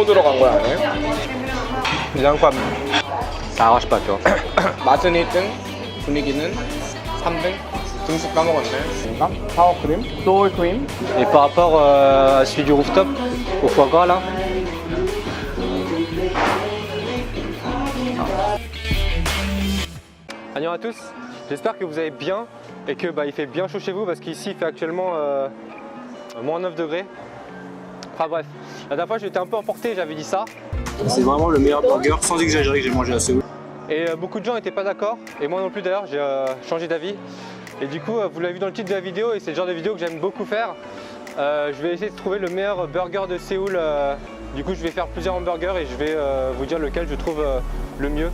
뭐 들어간 거야 안에? 그냥 밥 ça arrache pas, tu vois. 맛은 1등, 분위기는 3등. 등수 까먹었네. 뭔가? 파워크림, 소울크림. Et par rapport à celui du rooftop, au foie gras là. Bonjour à tous, j'espère que vous allez bien et que il fait bien chaud chez vous parce qu'ici il fait actuellement moins 9 degrés. Enfin bref, la dernière fois j'étais un peu emporté, j'avais dit ça. C'est vraiment le meilleur burger sans exagérer que j'ai mangé à Séoul. Et beaucoup de gens n'étaient pas d'accord, et moi non plus d'ailleurs, j'ai changé d'avis. Et du coup, vous l'avez vu dans le titre de la vidéo, et c'est le genre de vidéo que j'aime beaucoup faire. Je vais essayer de trouver le meilleur burger de Séoul. Du coup, je vais faire plusieurs hamburgers et je vais vous dire lequel je trouve le mieux.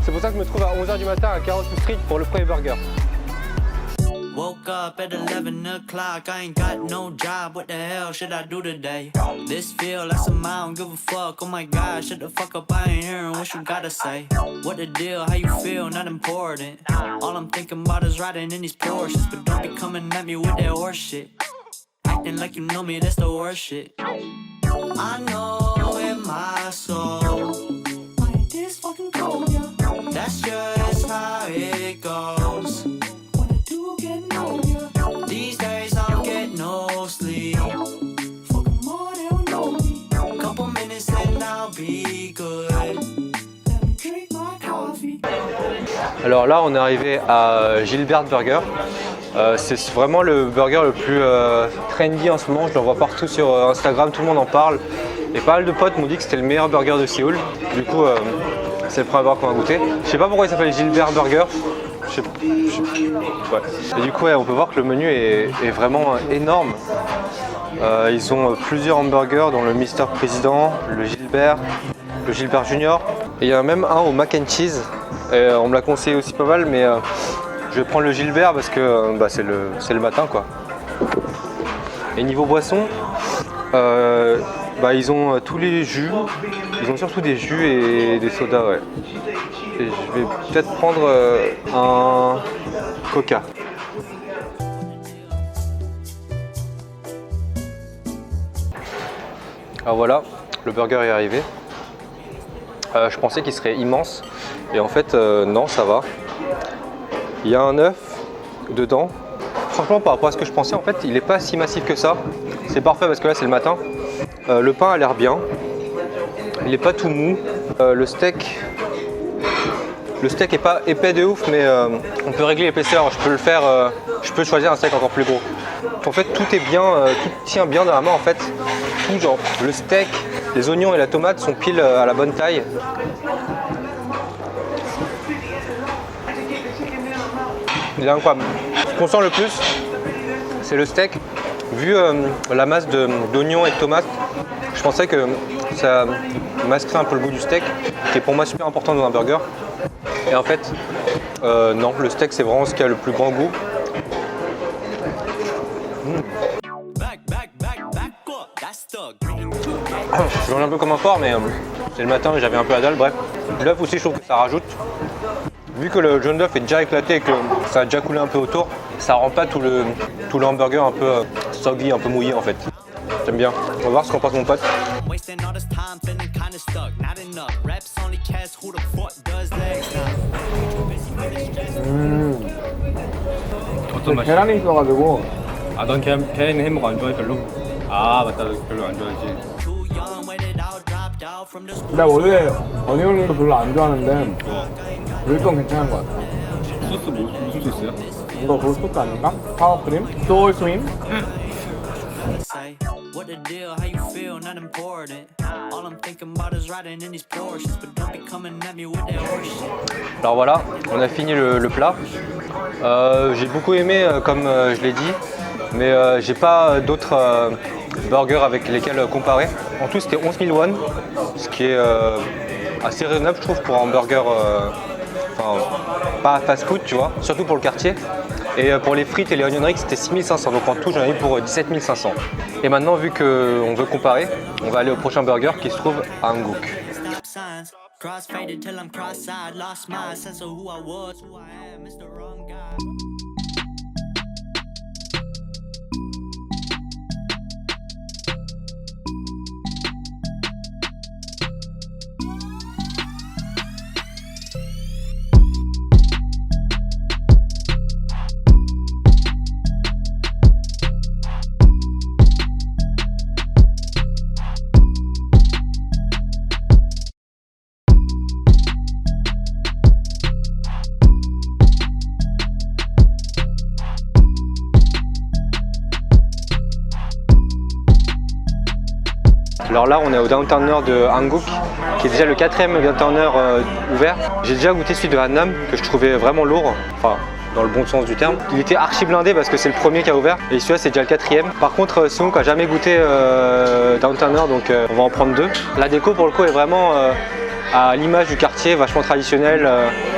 C'est pour ça que je me trouve à 11h du matin à Carousel Street pour le premier burger. Woke up at 11 o'clock, I ain't got no job, what the hell should I do today? This feel like some I don't give a fuck, oh my god, shut the fuck up, I ain't hearing what you gotta say. What the deal, how you feel, not important. All I'm thinking about is riding in these Porsches, but don't be coming at me with that horse shit. Acting like you know me, that's the worst shit. I know in my soul, like this fucking cold, yeah. That's just how it goes. These days I'll get no sleep. Fuck 'em all, they don't know me. Couple minutes and I'll be good. Let me drink my coffee. Alors là, on est arrivé à Gilbert Burger. C'est vraiment le burger le plus trendy en ce moment. Je le vois partout sur Instagram, tout le monde en parle. Et pas mal de potes m'ont dit que c'était le meilleur burger de Séoul. Du coup, c'est le premier burger qu'on va goûter. Je sais pas pourquoi il s'appelle Gilbert Burger. Ouais. Et du coup, ouais, on peut voir que le menu est vraiment énorme. Ils ont plusieurs hamburgers, dont le Mister Président, le Gilbert Junior. Et il y en a même un au mac and cheese. Et, on me l'a conseillé aussi pas mal, mais je vais prendre le Gilbert parce que c'est le matin, quoi. Et niveau boisson, ils ont tous les jus. Ils ont surtout des jus et des sodas, ouais. Et je vais peut-être prendre un Coca. Alors voilà, le burger est arrivé. Je pensais qu'il serait immense et en fait non, ça va. Il y a un œuf dedans. Franchement, par rapport à ce que je pensais, en fait il n'est pas si massif que ça. C'est parfait parce que là c'est le matin. Le pain a l'air bien. Il n'est pas tout mou. Le steak est pas épais de ouf, mais on peut régler l'épaisseur. Je peux le faire. Je peux choisir un steak encore plus gros. En fait, tout est bien, tout tient bien dans la main. En fait, tout genre le steak, les oignons et la tomate sont pile à la bonne taille. C'est incroyable. Ce qu'on sent le plus, c'est le steak. Vu la masse d'oignons et de tomates, je pensais que ça masquerait un peu le goût du steak, qui est pour moi super important dans un burger. Et en fait, non, le steak c'est vraiment ce qui a le plus grand goût. Je mange un peu comme un porc, mais c'est le matin et j'avais un peu la dalle, bref. L'œuf aussi, je trouve que ça rajoute. Vu que le jaune d'œuf est déjà éclaté et que ça a déjà coulé un peu autour, ça rend pas tout le hamburger un peu soggy, un peu mouillé en fait. J'aime bien. On va voir ce qu'en pense mon pote. 어떤 맛이야? 계란이 있어가지고 아, 넌 계란 햄버거 안 좋아해 별로? 아 맞다, 너 별로 안 좋아하지. 나 원래 어니언링도 별로 안 좋아하는데 이건 괜찮은 것 같아. 소스 무슨 소스야? 이거 그 소스 아닌가? 파워크림, 소울크림. What the deal, how you feel, not important. All I'm thinking about is riding in these Porsches, but don't be coming at me with that horse shit. Alors voilà, on a fini le plat. J'ai beaucoup aimé comme je l'ai dit, mais j'ai pas d'autres burgers avec lesquels comparer. En tout c'était 11 000 won, ce qui est assez raisonnable je trouve pour un burger, pas fast food tu vois, surtout pour le quartier. Et pour les frites et les onion rings c'était 6 500, donc en tout j'en ai eu pour 17 500. Et maintenant vu qu'on veut comparer, on va aller au prochain burger qui se trouve à Hankook. Crossfaded till I'm cross-eyed, lost my sense of who I was, who I am, Mr. Wrong Guy. Alors là, on est au Downtowner de Hankook, qui est déjà le 4e Downtowner ouvert. J'ai déjà goûté celui de Hannam, que je trouvais vraiment lourd, enfin dans le bon sens du terme. Il était archi blindé parce que c'est le premier qui a ouvert, et celui-là c'est déjà le 4e. Par contre, Seongguk a jamais goûté Downtowner, donc on va en prendre 2. La déco pour le coup est vraiment à l'image du quartier, vachement traditionnel.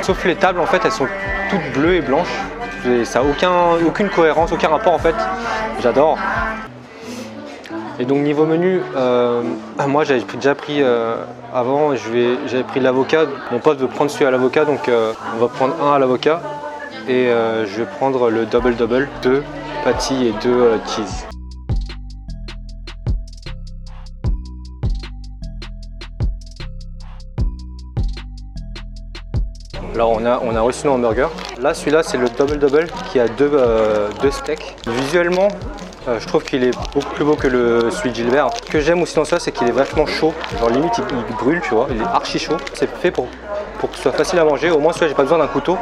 Sauf les tables, en fait, elles sont toutes bleues et blanches. Et ça n'a aucune cohérence, aucun rapport en fait. J'adore. Et donc niveau menu, moi j'avais déjà pris avant, j'avais pris l'avocat. Mon pote veut prendre celui à l'avocat, donc on va prendre un à l'avocat. Et je vais prendre le double, 2 patty et 2 cheese. Alors on a reçu un hamburger. Là celui-là c'est le double qui a 2 steaks. Visuellement je trouve qu'il est beaucoup plus beau que celui de Gilbert. Ce que j'aime aussi dans ça c'est qu'il est vachement chaud. Genre limite il brûle, tu vois, il est archi chaud. C'est fait pour que ce soit facile à manger. Au moins celui-là j'ai pas besoin d'un couteau.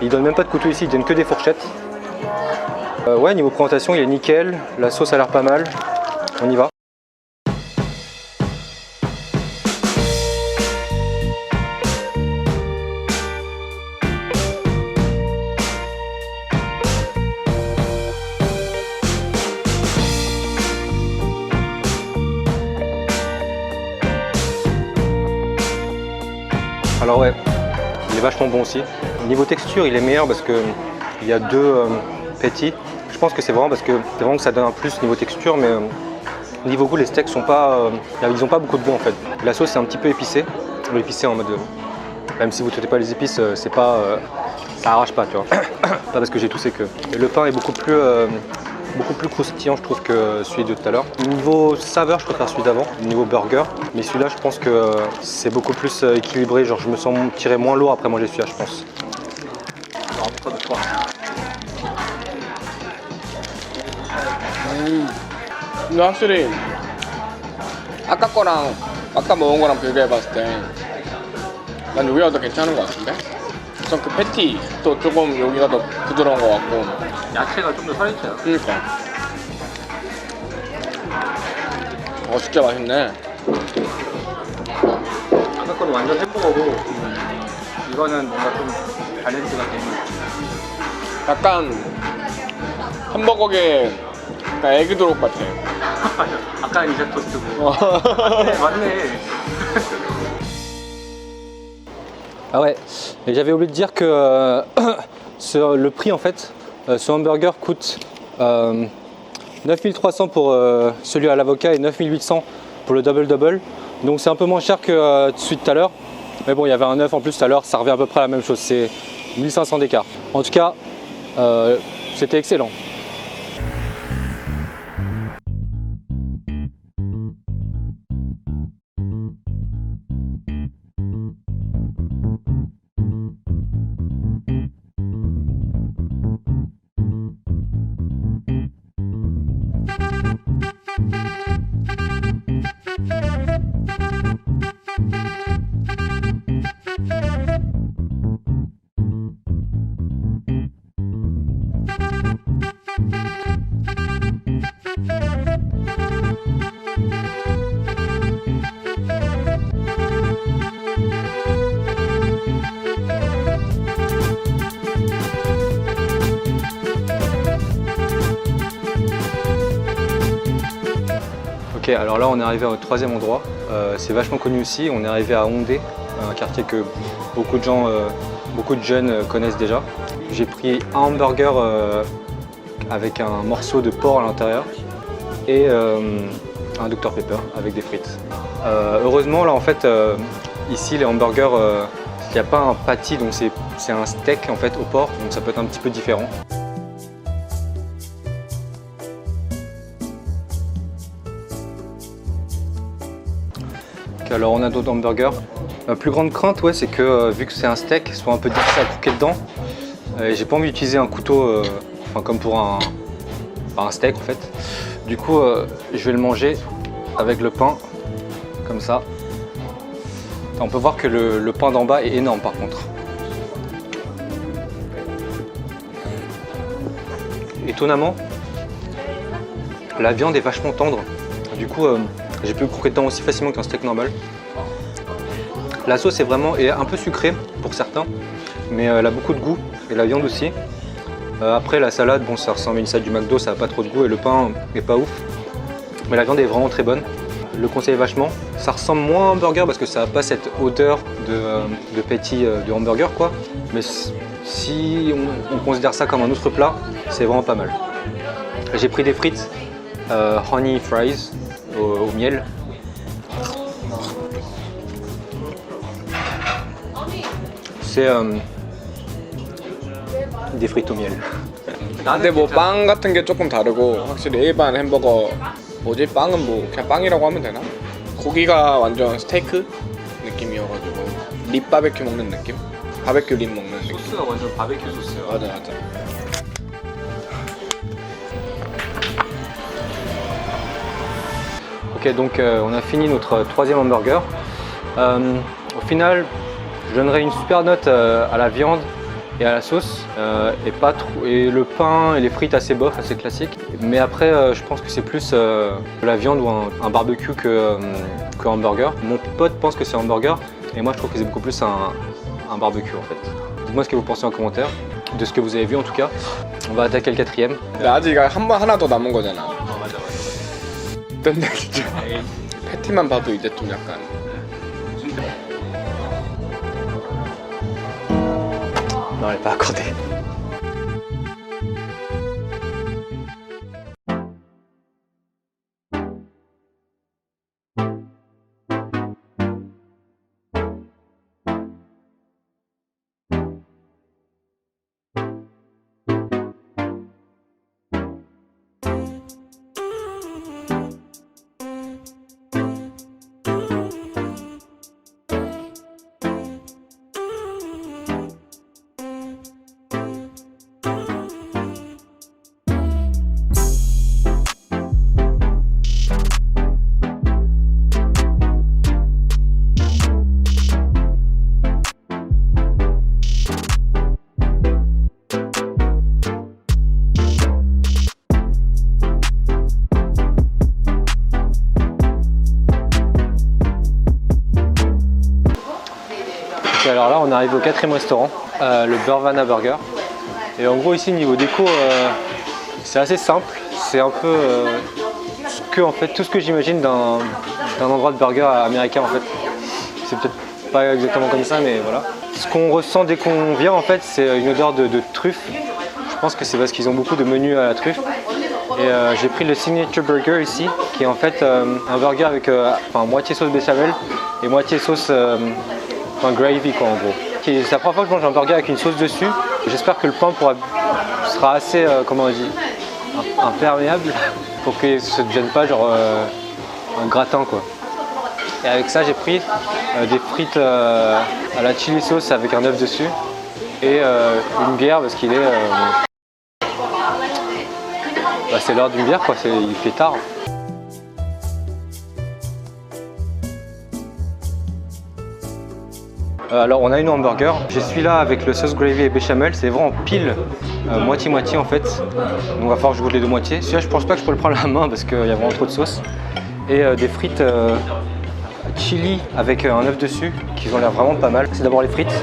Il donne même pas de couteau ici, il donne que des fourchettes. Ouais, niveau présentation il est nickel. La sauce a l'air pas mal. On y va. Alors ouais, il est vachement bon aussi. Niveau texture, il est meilleur parce qu'il y a 2 patties. Je pense que c'est vraiment parce que ça donne un plus niveau texture, mais niveau goût, les steaks sont pas, ils n'ont pas beaucoup de goût en fait. La sauce est un petit peu épicée. Épicée en mode, même si vous ne traitez pas les épices, c'est pas, ça arrache pas, tu vois. Pas parce que j'ai toussé que. Et le pain est beaucoup plus croustillant je trouve que celui de tout à l'heure. Niveau saveur je préfère celui d'avant, niveau burger, mais celui-là je pense que c'est beaucoup plus équilibré, genre je me sens tirer moins lourd après manger celui-là je pense. 근데 확실히 아까 거랑 아까 먹은 거랑 비교해봤을 때 난 여기가 더 괜찮은 것 같은데? 우선 그 패티도 조금 여기가 더 부드러운 것 같고 야채가 좀 더 살있잖아. 그러니까 진짜 맛있네. 아까 거는 완전 햄버거고 이거는 뭔가 좀 밸런스가 되는. 약간 햄버거계 약간 애기 드롭 같아. 아까 이제 토스트고. 맞네. Ah ouais, et j'avais oublié de dire que le prix en fait, ce hamburger coûte 9300 pour celui à l'avocat et 9800 pour le double. Donc c'est un peu moins cher que celui de tout à l'heure. Mais bon, il y avait un 9 en plus tout à l'heure, ça revient à peu près à la même chose, c'est 1500 d'écart. En tout cas, c'était excellent. Ok, alors là on est arrivé au 3e endroit, c'est vachement connu aussi, on est arrivé à Hongdae, un quartier que beaucoup de jeunes connaissent déjà. J'ai pris un hamburger avec un morceau de porc à l'intérieur et un Dr Pepper avec des frites. Heureusement là en fait, ici les hamburgers, il n'y a pas un patty, donc c'est un steak en fait au porc, donc ça peut être un petit peu différent. Alors on a d'autres hamburgers. Ma plus grande crainte, ouais, c'est que vu que c'est un steak, soit un peu difficile à croquer dedans. J'ai pas envie d'utiliser un couteau, comme pour un steak en fait. Du coup, je vais le manger avec le pain, comme ça. On peut voir que le pain d'en bas est énorme par contre. Étonnamment, la viande est vachement tendre. Du coup, J'ai pu croquer dedans aussi facilement qu'un steak normal. La sauce est un peu sucrée pour certains, mais elle a beaucoup de goût, et la viande aussi. Après la salade, bon ça ressemble à une salade du McDo, ça n'a pas trop de goût, et le pain est pas ouf. Mais la viande est vraiment très bonne. Le conseille vachement. Ça ressemble moins à un burger parce que ça n'a pas cette odeur de patty de hamburger quoi. Mais si on considère ça comme un autre plat, c'est vraiment pas mal. J'ai pris des frites honey fries au miel. C'est des frites au miel. 근데 뭐 빵 같은 게 조금 다르고 확실히 일반 햄버거 뭐지? 빵은 뭐 그냥 빵이라고 하면 되나? 고기가 완전 스테이크 느낌이어가지고 립 바베큐 먹는 느낌? 바베큐 립 먹는 느낌. 소스가 완전 바베큐 소스예요. 맞아. Ok, donc on a fini notre troisième hamburger. Au final, je donnerais une super note à la viande et à la sauce, et le pain et les frites assez bof, assez classiques. Mais après, je pense que c'est plus la viande ou un barbecue que hamburger. Mon pote pense que c'est un hamburger, et moi je trouve que c'est beaucoup plus un barbecue en fait. Dites-moi ce que vous pensez en commentaire, de ce que vous avez vu en tout cas. On va attaquer le quatrième. 근데 아직 하나 더 남은 거잖아. 맞아. 근데 진짜 패티만 봐도 이제 좀 약간 Non, elle n'est pas accordée. Ok, alors là on arrive au quatrième restaurant, le Burvana Burger. Et en gros ici niveau déco, c'est assez simple. C'est un peu tout ce que j'imagine d'un endroit de burger américain en fait. C'est peut-être pas exactement comme ça, mais voilà. Ce qu'on ressent dès qu'on vient en fait, c'est une odeur de truffe. Je pense que c'est parce qu'ils ont beaucoup de menus à la truffe. Et j'ai pris le Signature Burger ici, qui est en fait un burger avec moitié sauce béchamel et moitié sauce gravy quoi en gros. C'est la première fois que je mange un burger avec une sauce dessus. J'espère que le pain sera assez, comment on dit, imperméable pour que ça ne devienne pas genre un gratin quoi. Et avec ça j'ai pris des frites à la chili sauce avec un œuf dessus et une bière parce qu'il est... c'est l'heure d'une bière quoi, il fait tard. Alors on a une hamburger, j'ai celui-là avec le sauce gravy et béchamel, c'est vraiment pile moitié-moitié en fait. Donc il va falloir que je goûte les deux moitiés. Celui-là je pense pas que je peux le prendre à la main parce qu'il y a vraiment trop de sauce. Et des frites chili avec un œuf dessus qui ont l'air vraiment pas mal. C'est d'abord les frites.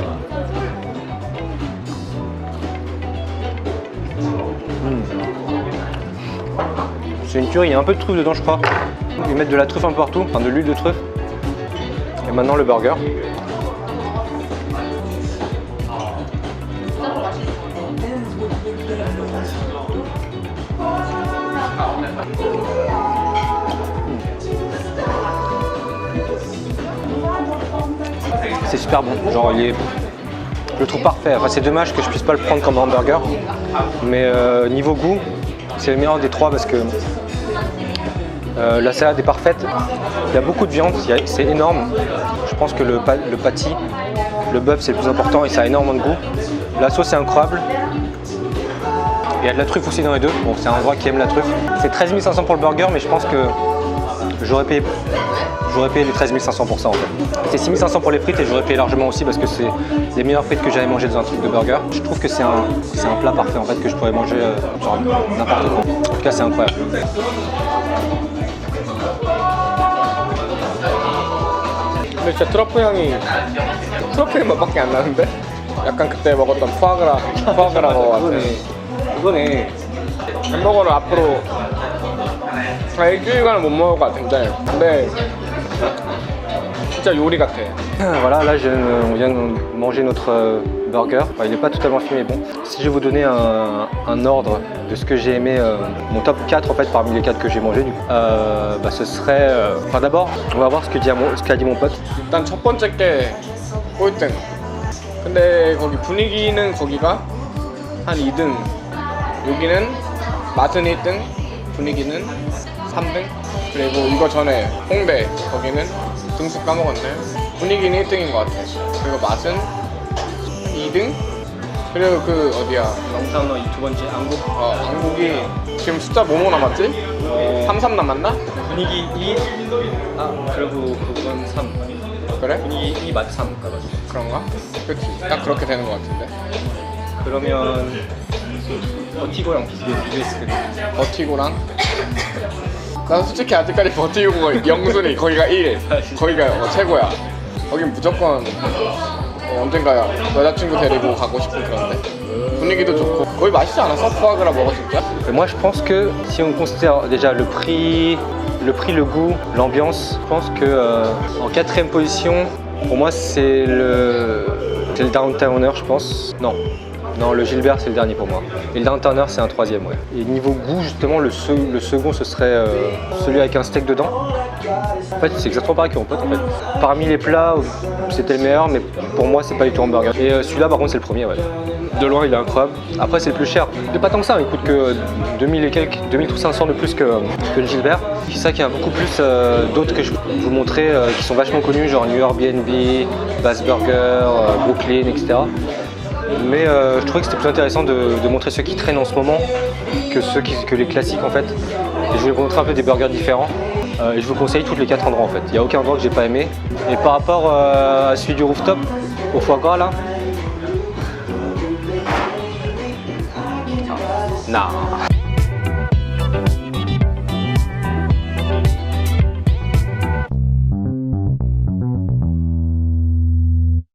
C'est une tuerie, il y a un peu de truffe dedans je crois. Ils mettent de la truffe un peu partout, enfin de l'huile de truffe. Et maintenant le burger. C'est super bon, genre je le trouve parfait. Enfin, c'est dommage que je puisse pas le prendre comme un hamburger, mais niveau goût, c'est le meilleur des trois parce que la salade est parfaite. Il y a beaucoup de viande, c'est énorme. Je pense que le patty, le bœuf c'est le plus important et ça a énormément de goût. La sauce est incroyable. Il y a de la truffe aussi dans les deux. Bon, c'est un endroit qui aime la truffe. C'est 13 500 pour le burger, mais je pense que j'aurais payé les 13 500 pour ça en fait. C'est 6 500 pour les frites et j'aurais payé largement aussi parce que c'est les meilleures frites que j'avais mangées dans un truc de burger. Je trouve que c'est un plat parfait en fait que je pourrais manger genre n'importe quoi. En tout cas c'est incroyable. 근데 진짜 트러플 향이 트러플 맛밖에 안 나는데? 약간 그때 먹었던 푸아그라 거 같아. 이거네. 햄버거를 앞으로 한 일주일간은 못 먹을 것 같은데 근데 진짜 요리 같아. Voilà, là on vient de manger notre burger. Enfin, il n'est pas totalement fini mais bon. Si je vais vous donner un ordre de ce que j'ai aimé, mon top 4 en fait parmi les 4 que j'ai mangé du coup, ce serait... Enfin d'abord, on va voir ce qu'a dit mon pote. 일단 첫 번째 게 꼴등. 근데 거기 분위기는 거기가 한 2등. 여기는 맛은 1등, 분위기는 3등. 그리고 이거 전에 홍대 거기는 등수 까먹었네. 분위기는 1등인 것 같아. 그리고 맛은 2등. 그리고 그 어디야? 영상너 이 두 번째 안국 한국이 지금 숫자 뭐뭐 남았지? 33 남았나? 분위기 2. 그리고 그건 3. 그래? 분위기 2 맛 3. 맞아. 그런가? 그치. 딱 그렇게 되는 것 같은데. 그러면 버티고랑 비교했을 때 버티고랑 난 솔직히 아직까지 버티고가 영순이 거기가 1 거기가 최고야. 거긴 무조건 언젠가 여자친구 데리고 가고 싶은 그런데 분위기도 좋고 거기 맛있지 않았어? 푸아그라 먹었을 때? Et moi je pense que si on considère déjà le prix, le goût, l'ambiance, je pense que en quatrième position, pour moi c'est le Downtowner je pense. Non, le Gilbert c'est le dernier pour moi. Et le Downtowner c'est un troisième, ouais. Et niveau goût justement, le second ce serait celui avec un steak dedans. En fait c'est exactement pareil que mon pote en fait. Parmi les plats c'était le meilleur mais pour moi c'est pas du tout hamburger. Et celui-là par contre c'est le premier, ouais. De loin il est incroyable. Après c'est le plus cher. Mais pas tant que ça, il coûte que 2000 et quelques, 2500 de plus que le Gilbert. C'est ça qu'il y a beaucoup plus d'autres que je vais vous montrer qui sont vachement connus, genre New York BNB, Bass Burger, Brooklyn, etc. Mais je trouvais que c'était plus intéressant de montrer ceux qui traînent en ce moment que les classiques en fait. Et je voulais vous montrer un peu des burgers différents. Et je vous conseille tous les 4 endroits en fait. Il n'y a aucun endroit que j'ai pas aimé. Et par rapport à celui du rooftop, au foie gras là, non.